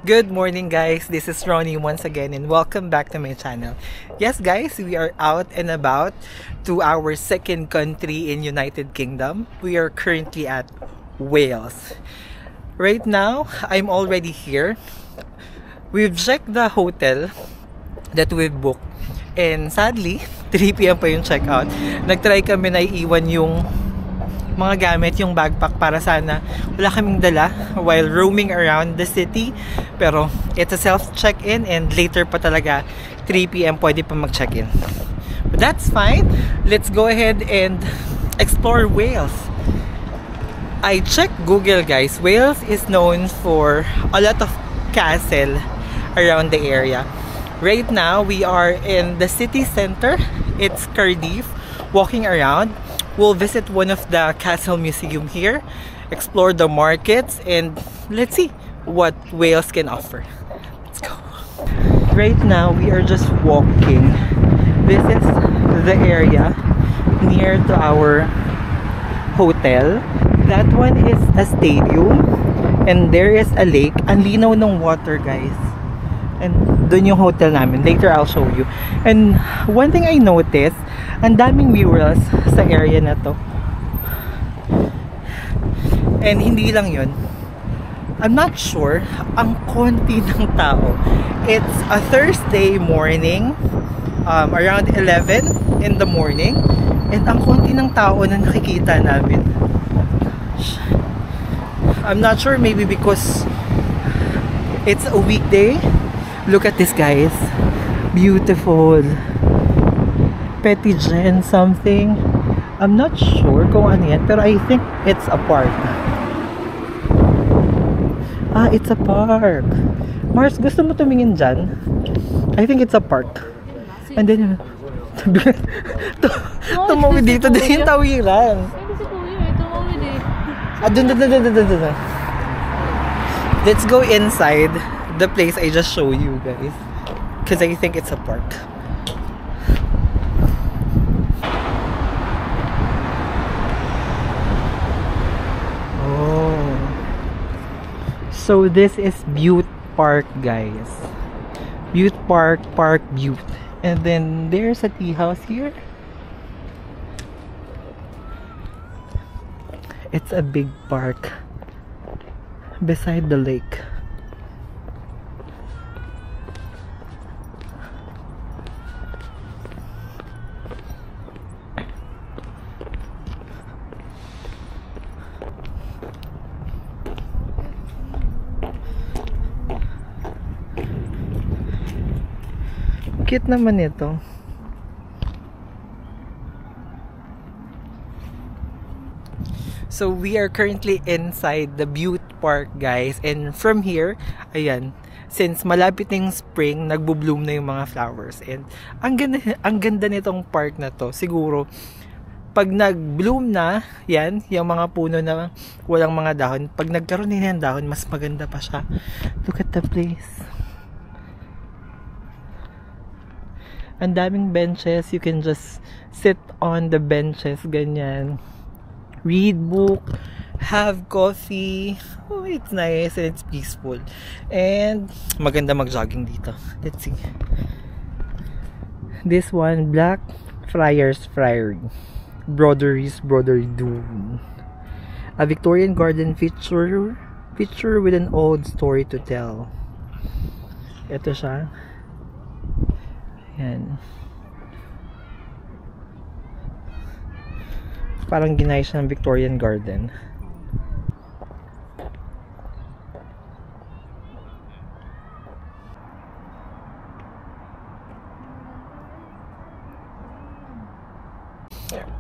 Good morning guys, this is Ronnie once again and welcome back to my channel. Yes guys, we are out and about to our second country in United Kingdom. We are currently at Wales. Right now, I'm already here. We've checked the hotel that we've booked and sadly, 3 PM pa yung checkout. Nagtry kami na iwan yung mga gamit, yung backpack para sana wala kaming dala while roaming around the city. Pero it's a self-check-in and later pa talaga 3 PM pwede pa mag-check-in. But that's fine. Let's go ahead and explore Wales. I checked Google guys. Wales is known for a lot of castle around the area. Right now we are in the city center. It's Cardiff. Walking around, we'll visit one of the castle museum here, explore the markets, and let's see what Wales can offer. Let's go. Right now we are just walking. This is the area near to our hotel. That one is a stadium and there is a lake. Ang linaw ng water guys. And dun yung hotel namin. Later I'll show you. And one thing I noticed, ang daming murals sa area na to. And hindi lang yun. I'm not sure. Ang konti ng tao. It's a Thursday morning. Around 11 in the morning. And ang konti ng tao na nakikita namin. I'm not sure. Maybe because it's a weekday. Look at this guys. Beautiful. Petitjean something. I'm not sure kung ano yan, pero I think it's a park. Ah, it's a park. Mars, gusto mo tumingin dyan? I think it's a park. And then tumawid dito din yung tawiran. Ah, dun. Let's go inside the place I just showed you guys, because I think it's a park. Oh, so this is Bute Park guys. Bute Park, Park Bute. And then there's a tea house here. It's a big park beside the lake. Cute naman ito. So we are currently inside the Bute Park guys, and from here, ayan, since malapit ng spring, nagbo-bloom na yung mga flowers, and ang ganda nitong park na to. Siguro pag nag-bloom na yan, yung mga puno na walang mga dahon, pag nagkaroon din ng dahon, mas maganda pa siya. Look at the place. Ang daming benches. You can just sit on the benches, ganyan. Read book, have coffee. Oh, it's nice and it's peaceful. And maganda mag-jogging dito. Let's see. This one, Blackfriars Friary. Broderies, Brodery Doon. A Victorian garden feature with an old story to tell. Ito siya. Yan. Parang ginaya siya ng Victorian garden.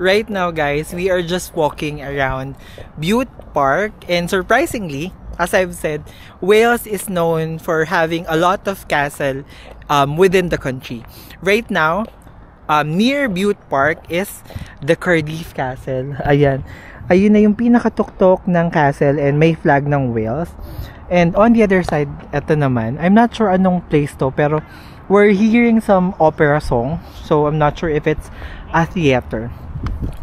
Right now guys, we are just walking around Bute Park, and surprisingly, as I've said, Wales is known for having a lot of castle within the country. Right now, near Bute Park is the Cardiff Castle. Ayan. Ayun na yung pinakatuktok ng castle and may flag ng Wales. And on the other side, eto naman, I'm not sure anong place to, pero we're hearing some opera song. So I'm not sure if it's a theater.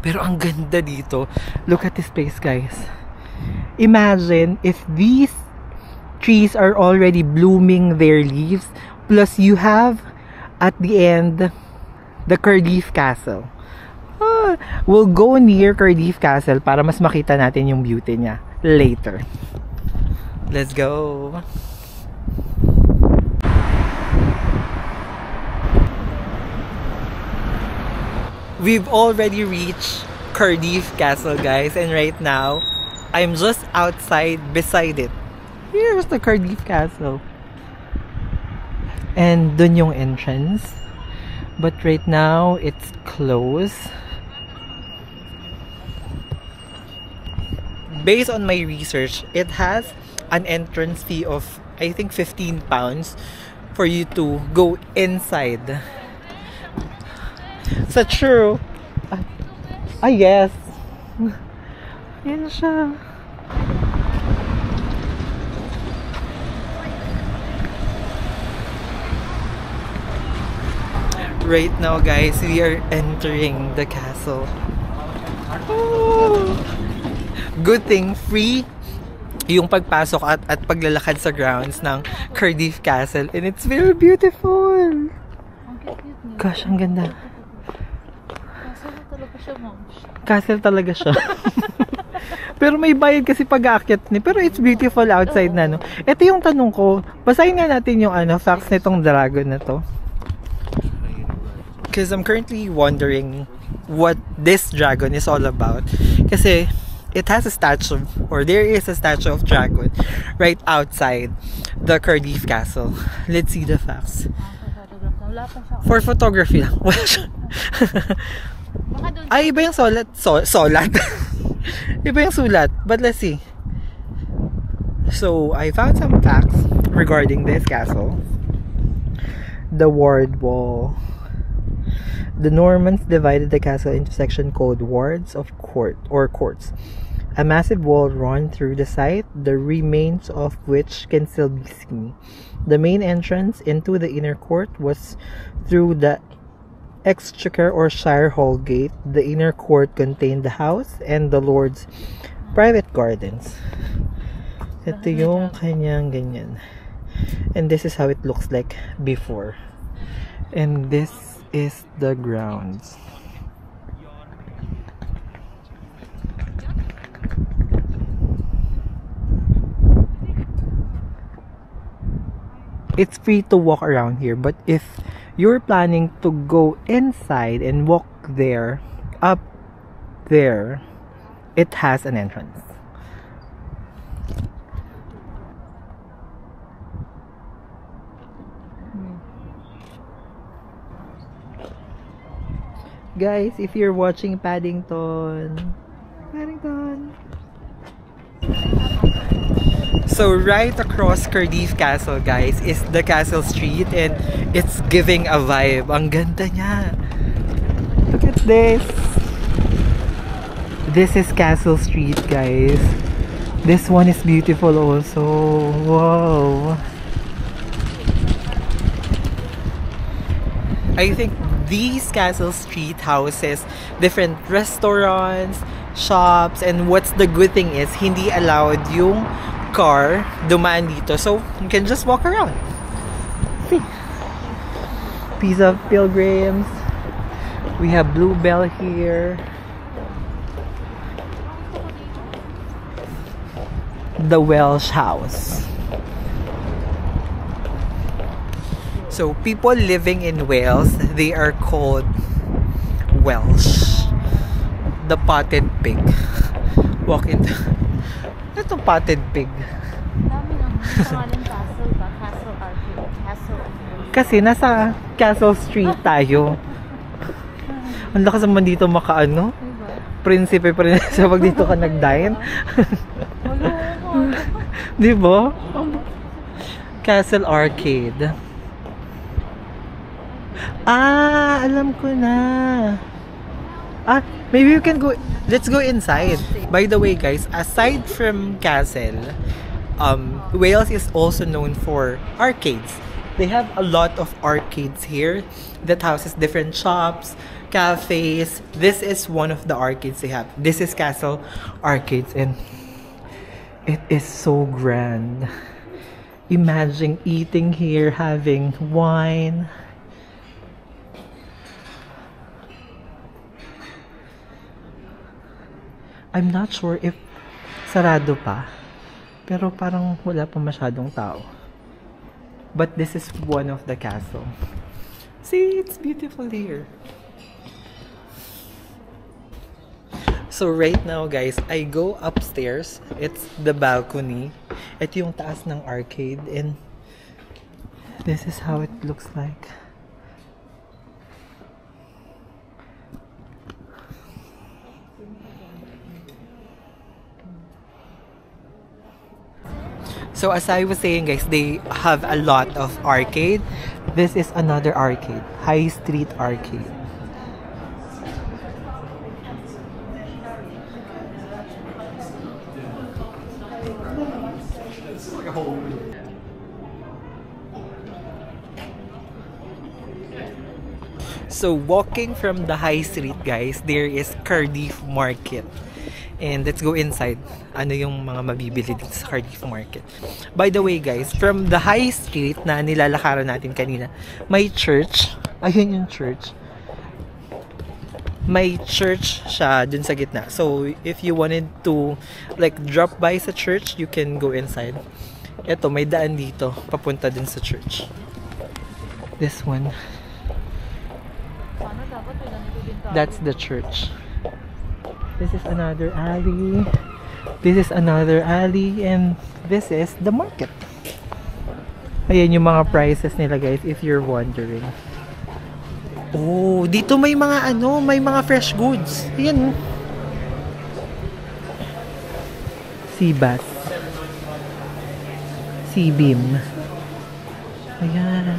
Pero ang ganda dito. Look at this place guys. Imagine if these trees are already blooming their leaves. Plus, you have at the end the Cardiff Castle. We'll go near Cardiff Castle para mas makita natin yung beauty niya later. Let's go! We've already reached Cardiff Castle, guys, and right now I'm just outside beside it. Here's the Cardiff Castle. And dun yung entrance. But right now it's closed. Based on my research, it has an entrance fee of I think 15 pounds for you to go inside. Is that true? Yes. Yan siya. Right now, guys, we are entering the castle. Oh. Good thing, free yung pagpasok at paglalakad sa grounds ng Cardiff Castle. And it's very beautiful. Gosh, ang ganda. Castle talaga siya. Pero may bayad kasi pag-aakyat ni. Pero it's beautiful outside na, no? Ito yung tanong ko. Basahin nga natin yung facts nitong dragon na to. Because I'm currently wondering what this dragon is all about. Kasi it has a statue, or there is a statue of dragon right outside the Cardiff Castle. Let's see the facts. For photography lang. Ay, iba yung sulat. Sulat. Iba yung sulat. But let's see. So, I found some facts regarding this castle. The ward wall. The Normans divided the castle into section called wards of courts. A massive wall ran through the site, the remains of which can still be seen. The main entrance into the inner court was through the Exchequer or Shire Hall gate. The inner court contained the house and the Lord's private gardens. Ito yung kanyang ganyan. And this is how it looks like before. And this is the grounds. It's free to walk around here, but if you're planning to go inside and walk there, up there, it has an entrance. Guys, if you're watching Paddington. So right across Cardiff Castle, guys, is the Castle Street, and it's giving a vibe. Ang ganda niya. Look at this. This is Castle Street, guys. This one is beautiful also. Wow. I think these Castle Street houses different restaurants, shops, and what's the good thing is hindi allowed yung car dumaan dito, so you can just walk around. See, piece of pilgrims. We have Bluebell here. The Welsh house. So people living in Wales, they are called Welsh. The potted pig. Walk into itong potted pig. Dami ng pangalan castle ba? Castle Arcade. Castle. Kasi nasa Castle Street tayo. Ang lakas naman dito makaano. Prinsipe prinsesa pag dito ka nag-dine. Di ba? Castle Arcade. Alam ko na. Maybe you can go. Let's go inside. By the way, guys, aside from Castle, Wales is also known for arcades. They have a lot of arcades here that houses different shops, cafes. This is one of the arcades they have. This is Castle Arcades, and it is so grand. Imagine eating here, having wine. I'm not sure if sarado pa. Pero parang wala pa masyadong tao. But this is one of the castle. See, it's beautiful here. So right now guys, I go upstairs. It's the balcony. Ito yung taas ng arcade and this is how it looks like. So as I was saying guys, they have a lot of arcade. This is another arcade, High Street Arcade. So walking from the High Street guys, there is Cardiff Market. And let's go inside. Ano yung mga mabibili dito sa Cardiff Market. By the way guys, from the High Street na nilalakaran natin kanina, may church. Ayun yung church. May church siya dun sa gitna. So if you wanted to like drop by sa church, you can go inside. Ito, may daan dito papunta dun sa church. This one. That's the church. This is another alley. This is another alley. And this is the market. Ayan yung mga prices nila guys, if you're wondering. Oh, dito may mga ano, may mga fresh goods. Ayan. Sea bass. Sea beam. Ayan.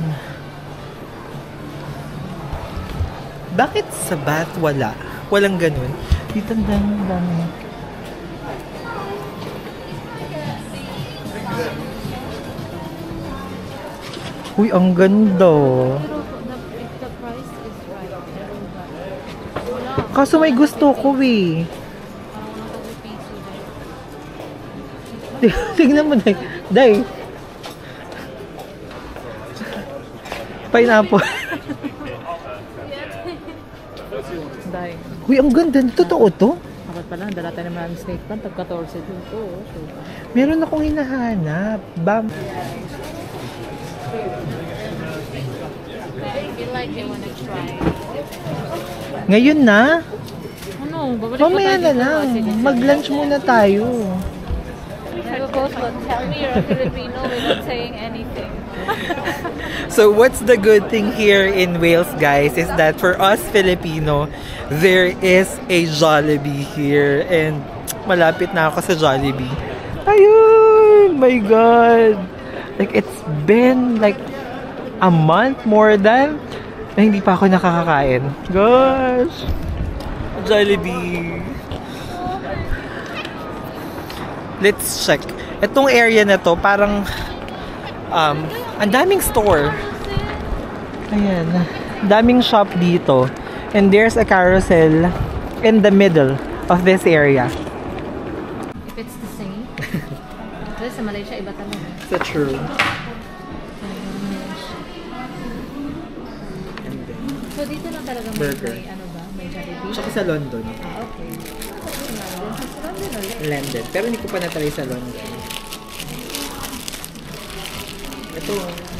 Bakit sa Bath wala? Walang ganun. Dito ang dami. Uy, ang ganda. The price is right. Kaso may gusto ko eh. Tignan mo, Day. Day. Pineapple. Dahil. Uy, ang ganda. Totoo to? Dapat pala, dala tayo ng maraming snake plant. Tag 14 dito. So, meron akong hinahanap. Bam. I feel like they wanna try. Ngayon na? Ano? Babalik Mamaya na lang. Mag-lunch muna tayo. Never both will tell me you're a Filipino without saying anything. So what's the good thing here in Wales guys is that for us Filipino, there is a Jollibee here and malapit na ako sa Jollibee. Ayun! My God! Like it's been like a month more than na hindi pa ako nakakakain. Gosh! Jollibee! Let's check. Itong area na to parang ang daming store. Ayan. Daming shop dito. And there's a carousel in the middle of this area. If it's the same. Kasi sa Malaysia, iba talaga. So true. So dito lang talaga Burger. may ano ba? May Jollibee? Tsaka sa London. Ah, okay. London ulit. London. Pero hindi ko pa natry sa London. Ito,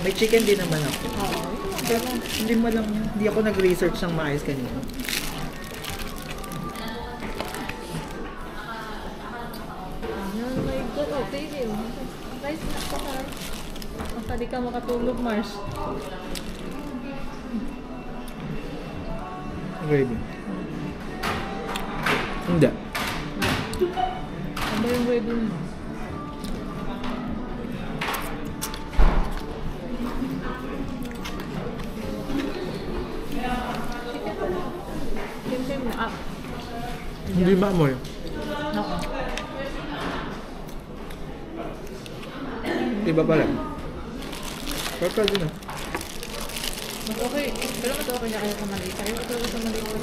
may chicken din naman ako. Oo. Pero lima lang yun. Hindi ako nag-research ng maayos kanina. Oh my God. Okay, Bill. Guys, nakakal. Basta di ka makatulog, Mars. Ready? Hindi. Ano yung ready mo? Sim-sim mo up. Hindi ba mo yun? Oo. Iba pala. Pero pwede na. Mas okay. Pero mas okay na kayo sa Malaysia. Ayaw ko talaga sa Malaysia.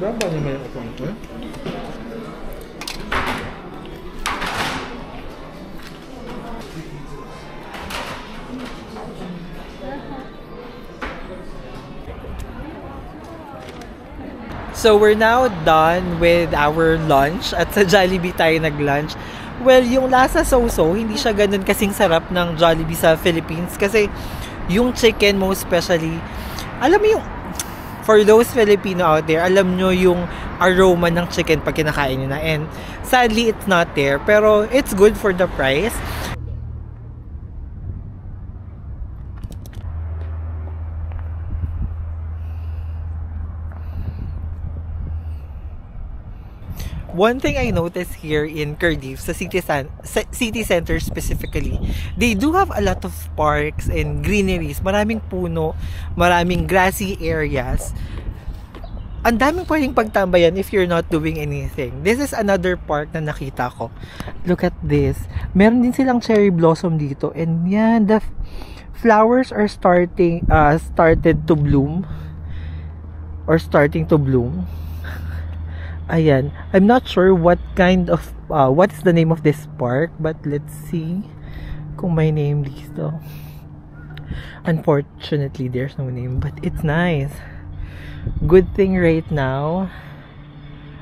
Baba naman yung utong ko. So we're now done with our lunch at sa Jollibee tayo nag-lunch. Well, yung lasa so-so, hindi siya ganun kasing sarap ng Jollibee sa Philippines kasi yung chicken most especially, alam mo yung, for those Filipino out there, alam nyo yung aroma ng chicken pag kinakain nyo na, and sadly it's not there, pero it's good for the price. One thing I noticed here in Cardiff, sa city center specifically, they do have a lot of parks and greeneries. Maraming puno, maraming grassy areas. Ang daming pwedeng pagtambayan if you're not doing anything. This is another park na nakita ko. Look at this. Meron din silang cherry blossom dito. And yan, the flowers are started to bloom. Or starting to bloom. Ayan. I'm not sure what kind of, what is the name of this park, but let's see kung may name dito. Unfortunately, there's no name, but it's nice. Good thing right now,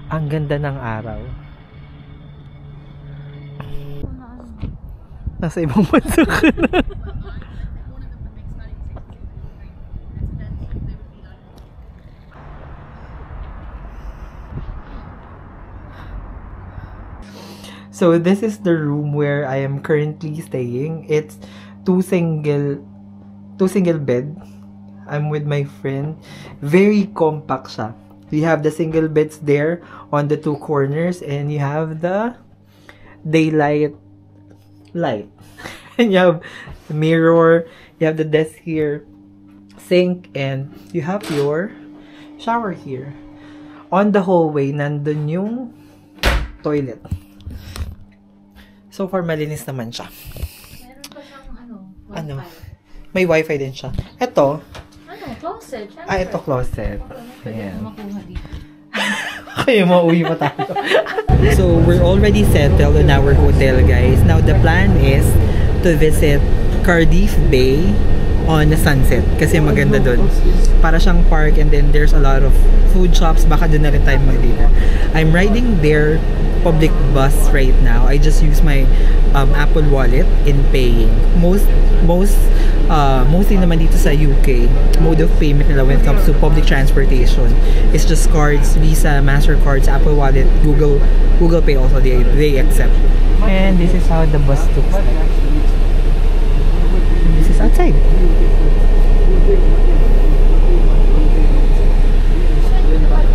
ang ganda ng araw. Nasa ibang bansa ka na. So this is the room where I am currently staying. It's two single bed. I'm with my friend. Very compact siya. You have the single beds there on the two corners, and you have the daylight light. And you have the mirror, you have the desk here, sink, and you have your shower here. On the hallway, nandun yung toilet. So far, malinis naman siya. Meron pa siyang wifi. Ano? May wifi din siya. Ito. Ano? Closet. Ito closet. Ayan. Makuha dito. Kayo, mauwi pa tayo. So, we're already settled in our hotel, guys. Now, the plan is to visit Cardiff Bay on a sunset. Kasi maganda dun. Para siyang park, and then there's a lot of food shops. Baka dun na rin tayo mag-dinner. I'm riding their public bus right now. I just use my Apple Wallet in paying. Mostly naman dito sa UK, mode of payment nila when it comes to public transportation, it's just cards, Visa, MasterCards, Apple Wallet, Google Pay also they accept. And this is how the bus looks like. And this is outside.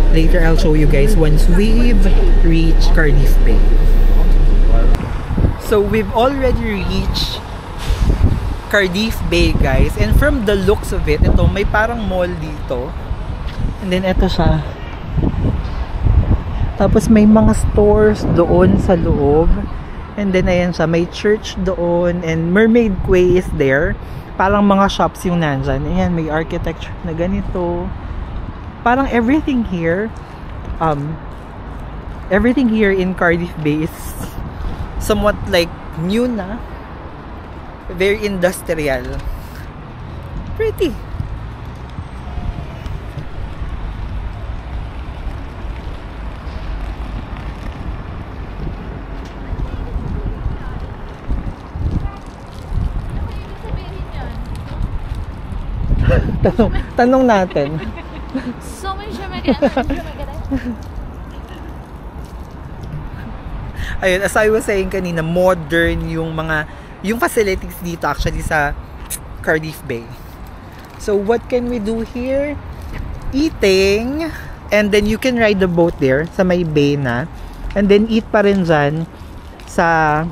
Later I'll show you guys once we've reached Cardiff Bay. So we've already reached Cardiff Bay, guys, and from the looks of it, ito may parang mall dito, and then ito siya, tapos may mga stores doon sa loob, and then ayan siya, may church doon, and Mermaid Quay is there, parang mga shops yung nandyan. Ayan, may architecture na ganito, parang everything here in Cardiff Bay is somewhat like new na. Very industrial. Pretty. Tanong natin. So may siya maganda. Ayun, as I was saying kanina, modern yung facilities dito actually sa Cardiff Bay. So what can we do here? Eating, and then you can ride the boat there sa may bay na, and then eat pa rin dyan sa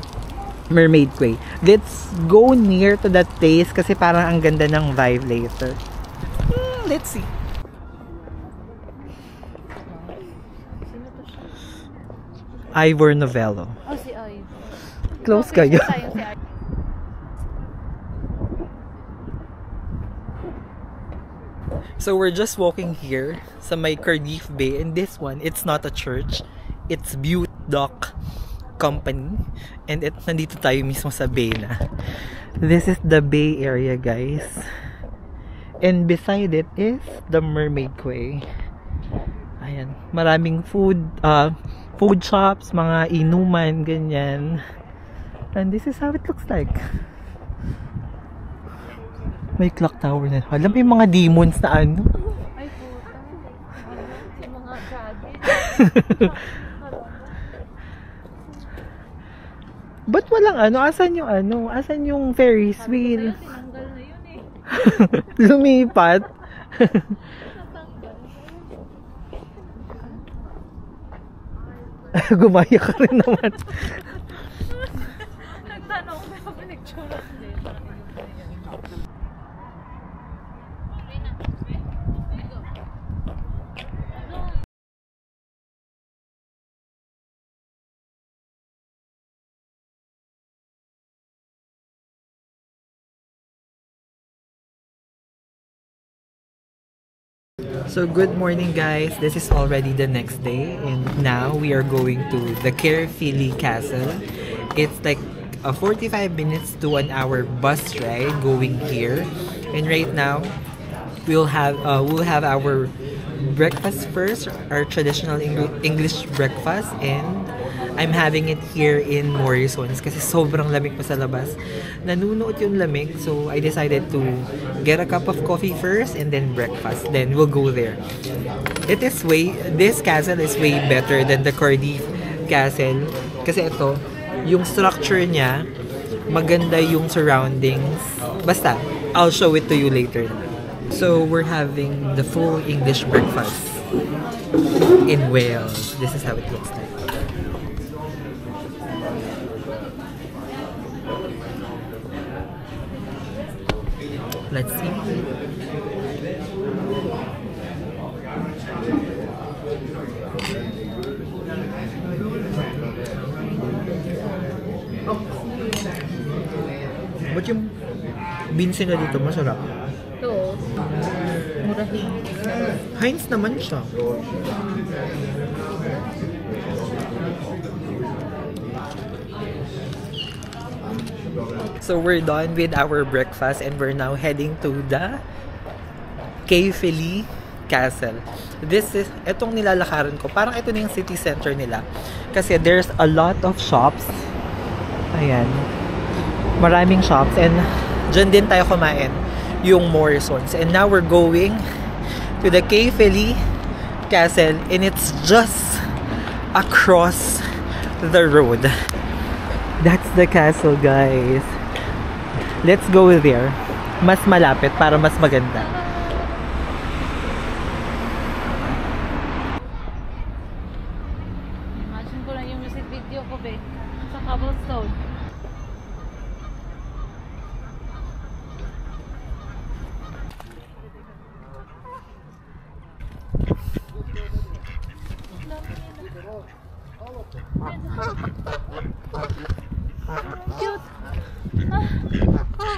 Mermaid Quay. Let's go near to that place kasi parang ang ganda ng vibe later. Let's see. Ivor Novello. Oh, si Ivor. Close kayo. So we're just walking here sa may Cardiff Bay, and this one, it's not a church, it's Butte Dock Company, and nandito tayo mismo sa bay na. This is the Bay area, guys, and beside it is the Mermaid Quay. Ayan, maraming food shops, mga inuman, ganyan, and this is how it looks like. May clock tower na. Alam mo yung mga demons na ano? Ay, puta. Yung mga dragon. Ba't walang ano? Asan yung ano? Asan yung Ferris wheel? Tinanggal na yun eh. Lumipat? Gumaya ka rin naman. Nagtanong na ako, nagtsulat din. So good morning, guys. This is already the next day, and now we are going to the Caerphilly Castle. It's like a 45 minutes to 1 hour bus ride going here, and right now we'll have our breakfast first, our traditional English breakfast, and I'm having it here in Morrisons kasi sobrang lamig pa sa labas. Nanunuot yung lamig, so I decided to get a cup of coffee first and then breakfast. Then we'll go there. This castle is way better than the Cardiff Castle kasi ito, yung structure niya, maganda yung surroundings. Basta, I'll show it to you later. So we're having the full English breakfast in Wales. This is how it looks like. Let's see. Ba't yung beans na dito masarap? Ito, murahin. Heinz naman siya. So we're done with our breakfast and we're now heading to the Caerphilly Castle. Itong nilalakaran ko, parang ito na yung city center nila. Kasi there's a lot of shops. Ayan. Maraming shops, and dyan din tayo kumain, yung Morrisons. And now we're going to the Caerphilly Castle, and it's just across the road. That's the castle, guys. Let's go there. Mas malapit para mas maganda. Imagine ko lang yung music video ko, be. Sa cobblestone. Cute!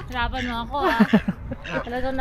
Hirapan mo ako, ha? Talagang